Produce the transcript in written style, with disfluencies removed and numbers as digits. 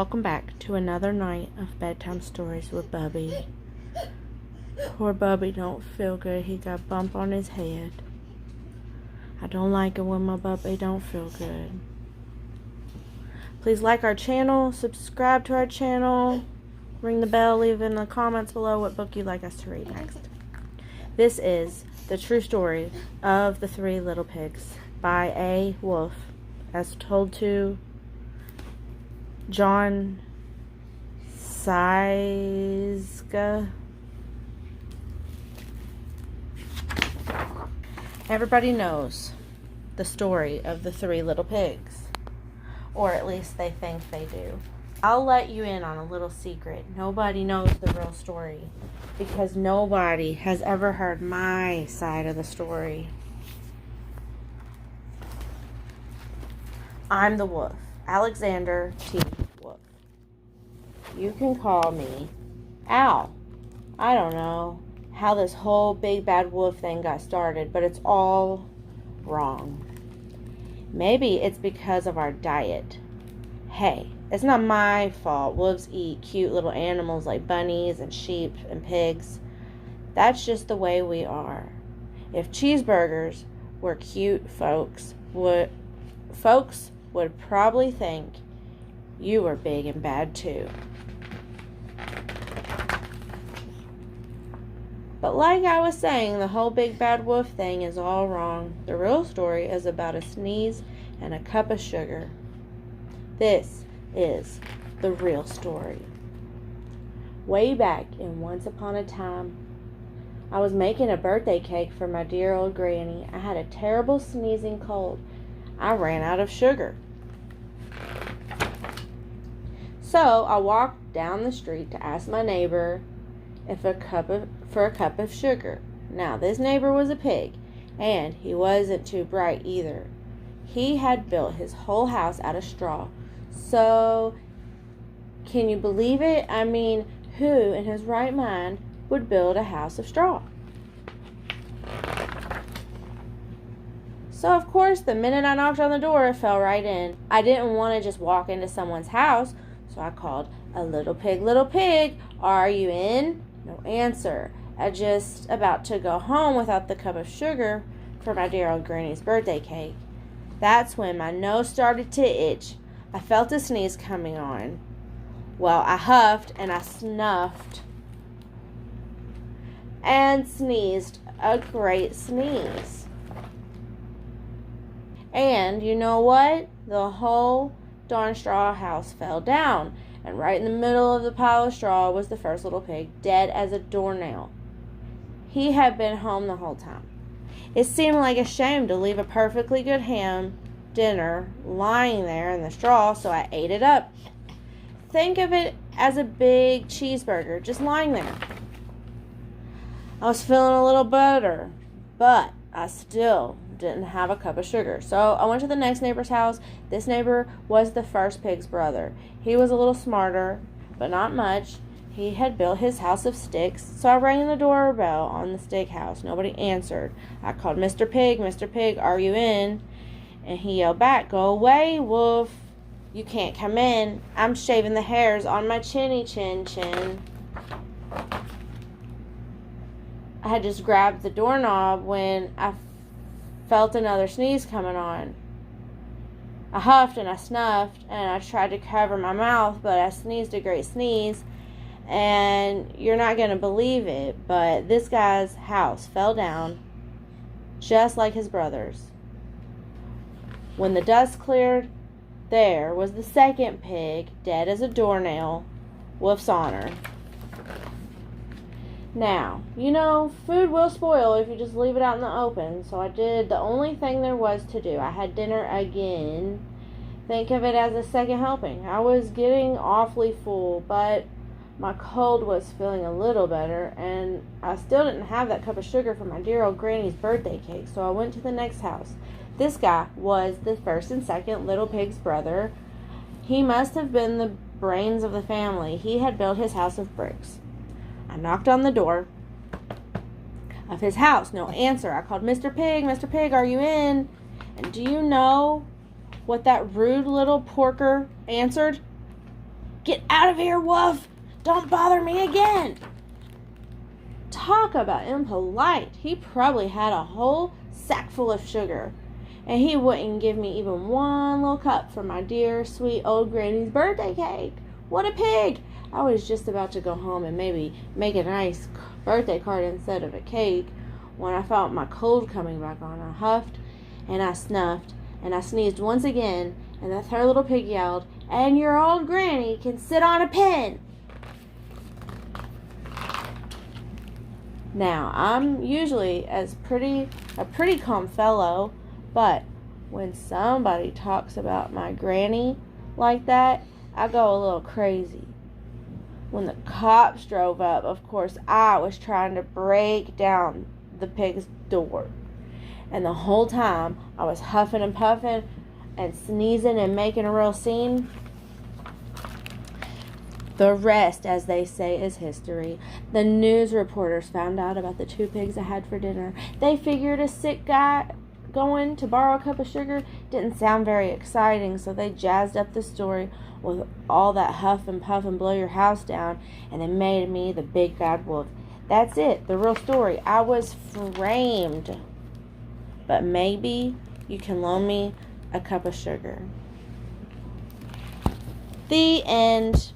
Welcome back to another night of bedtime stories with Bubby. Poor Bubby don't feel good. He got a bump on his head. I don't like it when my Bubby don't feel good. Please like our channel, subscribe to our channel, ring the bell, leave in the comments below what book you'd like us to read next. This is the true story of the Three Little Pigs by A. Wolfe, as told to John Scieszka. Everybody knows the story of the Three Little Pigs, or at least they think they do. I'll let you in on a little secret. Nobody knows the real story because nobody has ever heard my side of the story. I'm the wolf, Alexander T. Wolfe. You can call me Al. I don't know how this whole big bad wolf thing got started, but it's all wrong. Maybe it's because of our diet. Hey, it's not my fault wolves eat cute little animals like bunnies and sheep and pigs. That's just the way we are. If cheeseburgers were cute, folks would probably think you were big and bad too. But like I was saying, the whole big bad wolf thing is all wrong. The real story is about a sneeze and a cup of sugar. This is the real story. Way back in once upon a time, I was making a birthday cake for my dear old granny. I had a terrible sneezing cold. I ran out of sugar. So I walked down the street to ask my neighbor for a cup of sugar. Now, this neighbor was a pig, and he wasn't too bright either. He had built his whole house out of straw. So, can you believe it? I mean, who in his right mind would build a house of straw? So, of course, the minute I knocked on the door, it fell right in. I didn't want to just walk into someone's house, so I called, little pig, are you in? No answer. I just about to go home without the cup of sugar for my dear old granny's birthday cake. That's when my nose started to itch. I felt a sneeze coming on. Well, I huffed and I snuffed and sneezed a great sneeze. And you know what? The whole darn straw house fell down. And right in the middle of the pile of straw was the first little pig, dead as a doornail. He had been home the whole time. It seemed like a shame to leave a perfectly good ham dinner lying there in the straw, so I ate it up. Think of it as a big cheeseburger just lying there. I was feeling a little better, but I still didn't have a cup of sugar. So I went to the next neighbor's house. This neighbor was the first pig's brother. He was a little smarter, but not much. He had built his house of sticks, so I rang the doorbell on the stick house. Nobody answered. I called, Mr. Pig, are you in? And he yelled back, go away, wolf. You can't come in. I'm shaving the hairs on my chinny chin. I had just grabbed the doorknob when I felt another sneeze coming on. I huffed and I snuffed and I tried to cover my mouth, but I sneezed a great sneeze. And you're not going to believe it, but this guy's house fell down just like his brother's. When the dust cleared, there was the second pig, dead as a doornail, Wolf's honor. Now, you know, food will spoil if you just leave it out in the open, so I did the only thing there was to do. I had dinner again. Think of it as a second helping. I was getting awfully full, but my cold was feeling a little better, and I still didn't have that cup of sugar for my dear old granny's birthday cake, so I went to the next house. This guy was the first and second little pig's brother. He must have been the brains of the family. He had built his house of bricks. I knocked on the door of his house. No answer. I called, Mr. Pig, are you in? And do you know what that rude little porker answered? Get out of here, Wolf! Don't bother me again! Talk about impolite. He probably had a whole sack full of sugar, and he wouldn't give me even one little cup for my dear, sweet old granny's birthday cake. What a pig! I was just about to go home and maybe make a nice birthday card instead of a cake when I felt my cold coming back on. I huffed and I snuffed and I sneezed once again, and the third little pig yelled, "And your old granny can sit on a pin!" Now, I'm usually a pretty calm fellow, but when somebody talks about my granny like that, I go a little crazy. When the cops drove up, of course, I was trying to break down the pig's door. And the whole time, I was huffing and puffing and sneezing and making a real scene. The rest, as they say, is history. The news reporters found out about the 2 pigs I had for dinner. They figured a sick guy going to borrow a cup of sugar didn't sound very exciting, so they jazzed up the story with all that huff and puff and blow your house down, and they made me the big bad wolf. That's it, the real story. I was framed. But maybe you can loan me a cup of sugar. The end.